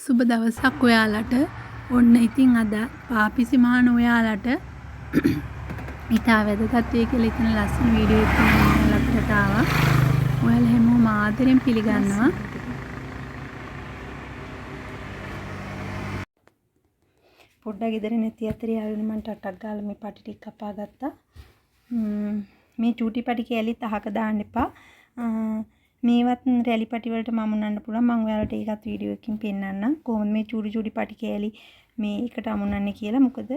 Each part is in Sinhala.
සුබ දවසක් ඔයාලට. ඔන්න ඉතින් අද පාපිසි මහන ඔයාලට ඉතා වැදගත් වේ කියලා ඉතින් ලස්සන වීඩියෝ එකක් ලබට ආවා. ඔයාලා හැමෝම ආදරෙන් පිළිගන්නවා. පොඩ්ඩක් ගෙදර නැති අතරේ ආවනේ මම ටටක් ගාලා මේ පටි ටික කපා ගත්තා. මේ චූටි පටි කැලිත් අහක දාන්න එපා. මේවත් රැලි පටි වලට මම උනන්න පුළුවන්. මම ඔයාලට ඒකත් වීඩියෝ එකකින් පෙන්නන්නම්. කොහොමද මේ චූටි පටි කැලි මේ එකට අමුණන්නේ කියලා. මොකද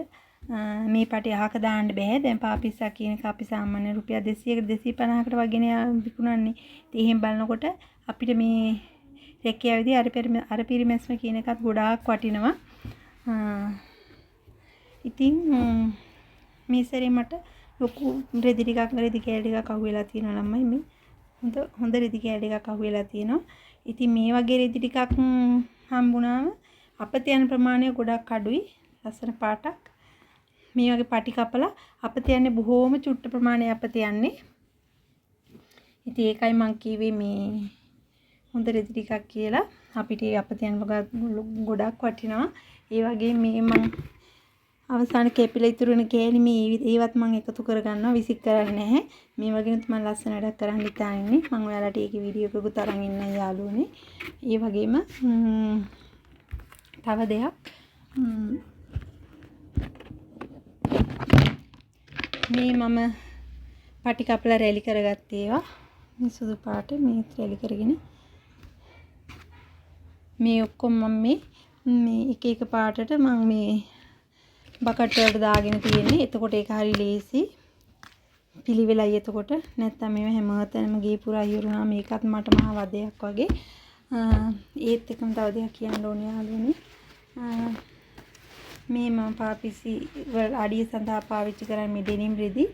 මේ පටි අහක දාන්න බෑ. දැන් පාපිස්සා කියන එක අපි සාමාන්‍ය රුපියල් 200කට 250කට වගේනේ විකුණන්නේ. ඉතින් එහෙන් බලනකොට අපිට මේ රැකියාවේදී අර පිරිමැස්ම කියන එකත් ගොඩාක් වටිනවා. ඉතින් මේ සැරේ මට ලොකු රෙදි කෑලි ටිකක් අහුවෙලා තියෙනවා ළමයි. මේ හොඳ රෙදි කෑලි ටිකක් අහුවෙලා තියෙනවා. ඉතින් මේ වගේ රෙදි ටිකක් හම්බුණාම අපත යන ප්‍රමාණය ගොඩක් අඩුයි. ලස්සන පාටක්. මේ වගේ පටි කපලා අපත යන්නේ බොහෝම චුට්ට ප්‍රමාණයක් අපත යන්නේ. ඉතින් ඒකයි මං කිව්වේ මේ හොඳ රෙදි ටිකක් කියලා. අපිට අපත යන ගොඩක් වටිනවා. ඒ වගේ මේ මං අවසාන කැපිලා ඉතුරු වෙන කෑලි මේ ඒවත් මම එකතු කරගන්නවා. විසික් කරන්නේ නැහැ. මේ වගේනුත් මම ලස්සන වැඩක් කරන්න ඉතාල ඉන්නේ. මම ඔයාලට ඒකේ වීඩියෝ එකකුත් අරන් ඉන්නයි යාළුවනේ. ඒ වගේම තව දෙයක් මේ මම පටි කපලා රැලි කරගත්තේ ඒවා. මේ සුදු පාට මේ රැලි කරගෙන මේ ඔක්කොම මම මේ එක පාටට මම මේ බකට් වලට දාගෙන තියෙන්නේ. එතකොට ඒක හරි ලේසි. පිළිවෙලයි එතකොට. නැත්තම් මේව හැමතැනම ගේ පුරා ඉවරුණා මේකත් මට මහ වදයක් වගේ. ඒත් එකම තව දෙයක් කියන්න ඕනේ යාළුවනේ. මේ මම පාපිසි වල අඩිය සඳහා පාවිච්චි කරන්නේ මේ ඩෙනිම් රෙදි.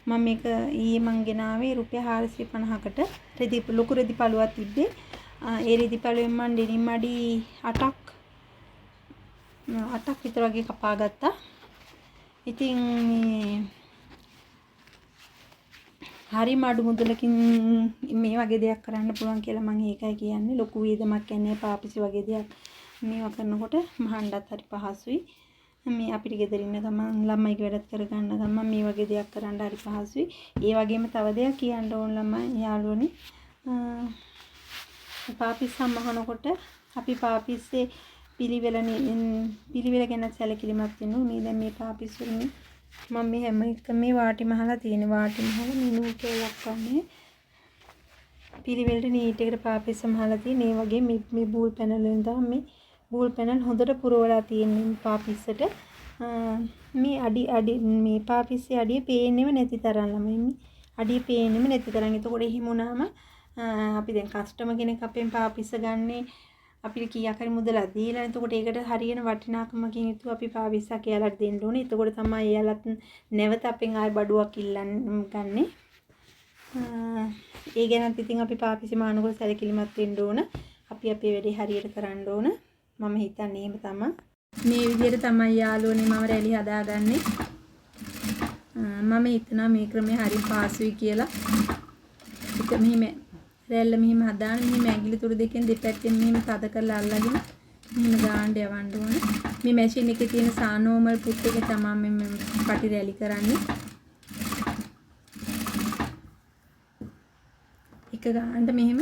මම මේක ඊයේ මං ගෙනාවේ රුපියල් 450කට. රෙදි ලොකු රෙදි පළුවක් තිබ්බේ. ඒ රෙදි පළුවෙන් මං ඩෙනිම් අඩි 8ක් විතර වගේ කපා ගත්තා. ඉතින් මේ හරි මඩු මුදලකින් මේ වගේ දෙයක් කරන්න පුළුවන් කියලා මම ඒකයි කියන්නේ. ලොකු වේදමක් යන්නේ පාපිසි වගේ දෙයක් මේවා කරනකොට මහණ්ඩත් හරි පහසුයි. මේ අපිට ගෙදර ඉන්න ගමන් ළමයිගේ වැඩත් කරගන්න ගමන් මේ වගේ දෙයක් කරන්න හරි පහසුයි. ඒ වගේම තව දෙයක් කියන්න ඕන ළමයි යාළුවනේ. පාපිස්සම් මහනකොට අපි පාපිස්සේ පිළිවෙල ගැන සැලකිලිමත් වෙන්න ඕනේ. දැන් මේ පාපිස්සුනේ මම මේ හැම එක මේ වාටි මහලා තියෙන වාටි මහලා මේ නූල් කෑල්ලක් වන්නේ පිළිවෙලට නීට් එකට පාපිස්ස මහලා තියෙන. මේ වගේ මේ බූල් පැනල් වලින් තමයි මේ බූල් පැනල් හොඳට පුරවලා තියෙන්නේ පාපිස්සට. මේ අඩි මේ පාපිස්සේ අඩිය පේන්නේම නැති තරම් ළමයි. මේ අඩිය පේන්නේම නැති තරම්. එතකොට එහෙම වුණාම අපි දැන් කස්ටමර් කෙනෙක් අපෙන් පාපිස්ස ගන්නේ අපිට කීයක් හරි මුදලක් දීලා. එතකොට ඒකට හරියන වටිනාකමකින් යුතුව අපි පාපිස්සක් එයාලට දෙන්න ඕනේ. එතකොට තමයි එයාලත් නැවත අපෙන් ආයෙ බඩුවක් ගන්නෙ. ඒ ගැනත් ඉතින් අපි පාපිසි මානකොට සැලකිලිමත් වෙන්න ඕන. අපි අපේ වැඩේ හරියට කරන්න ඕන. මම හිතන්නේ එහෙම තමයි. මේ විදිහට තමයි යාළුවනේ මම රැලි හදාගන්නේ. මම හිතනවා මේ ක්‍රමය හරි පාසුයි කියලා. ඒක මෙහෙම රැල්ල මෙහෙම හදාන මෙහෙම ඇඟිලි තුඩු දෙකෙන් දෙපැත්තෙන් මෙහෙම තද කරලා අල්ලගෙන මෙහෙම ගාන්න යවන්න ඕනේ. මේ මැෂින් එකේ තියෙන සානෝමල් පුට් එක තමයි මම පටි රැලි කරන්නේ. එක ගාන්න මෙහෙම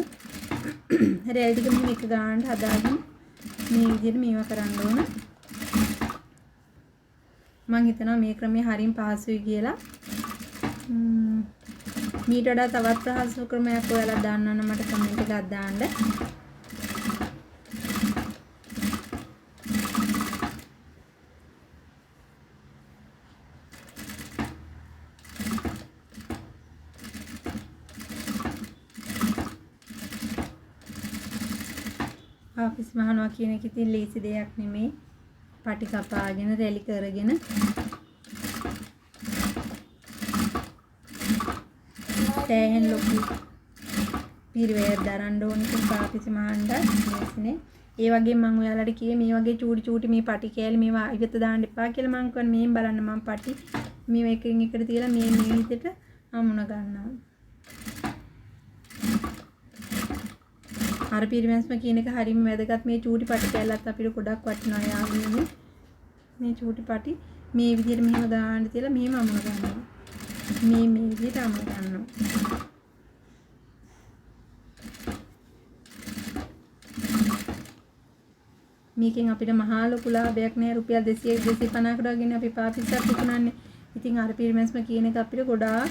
රැලි ටික මෙහෙම එක ගාන්න හදාගෙන මේ විදිහට මේවා කරන්න ඕන. මම හිතනවා මේ ක්‍රමය හරිම පහසුයි කියලා. මීට වඩා තවත් පහසු ක්‍රමයක් ඔයාලා දාන්න නම් මට කමෙන්ට් එකක් දාන්න. පාපිස් මහනවා කියන එක ඉතින් ලේසි දෙයක් නෙමෙයි. පටි කපාගෙන රැලි කරගෙන තෑහෙන් ලොකු පිරිවැයක් දරන්න ඕනේ පාපිසි මහන්න ලේසිනේ. ඒ වගේ මම ඔයාලට කියේ මේ වගේ චූටි මේ පටි කෑලි මේවා ඉවත දාන්න එපා කියලා මම කියන්නේ. මේන් බලන්න මම පටි මේව එකකින් එකට තියලා මේ විදිහට අමුණ ගන්නවා. අර පිරිමැස්ම කියන එක හරියම වැදගත්. මේ චූටි පටි කැල්ලත් අපිට ගොඩක් වටිනවා යාළුවනේ. මේ චූටි පටි මේ විදිහට මෙහෙම දාන්න තියලා මෙහෙම අමුණ ගන්නවා. මේ විදිහට අමුණ ගන්නවා. මේකෙන් අපිට මහා ලොකු ලාභයක් නෑ. රුපියල් 200 250කට වගේ අපි පාපිස්සක් විකුණන්නේ. ඉතින් අර පිරිමැස්ම කියන එක අපිට ගොඩාක්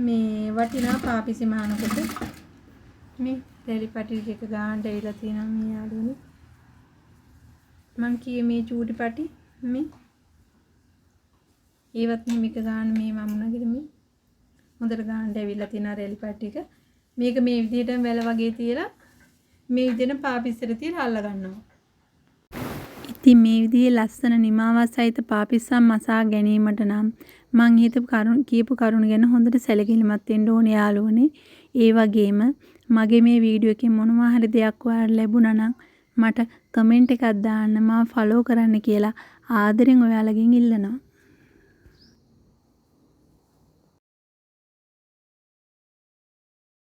මේ වටිනා පාපිසි මානකොට මේ රෙලි පටි ටික ගාන්න ඇවිල්ලා තියෙනවා මේ යාළුවනේ. මං කියේ මේ චූටි පටි මේ ඒවත් මෙහෙම එක ගාන්න මේ වමුණගෙන මේ හොඳට ගාන්න ඇවිල්ලා තියෙන රෙලි පටි ටික. මේක මේ විදිහටම වැල වගේ තියලා මේ විදිහට පාපිස්සට තියලා අල්ල ගන්නවා. ඉතින් මේ විදිහේ ලස්සන නිමාවක් සහිත පාපිස්සම් මසා ගැනීමට නම් මං කියපු කරුණ ගැන හොඳට සැලකිලිමත් වෙන්න ඕනේ යාළුවනේ. ඒ වගේම මගේ මේ වීඩියෝ එකෙන් මොනවා හරි දෙයක් ඔයාලට ලැබුණා නම් මට කමෙන්ට් එකක් දාන්න, මාව ෆලෝ කරන්න කියලා ආදරෙන් ඔයාලගෙන් ඉල්ලනවා.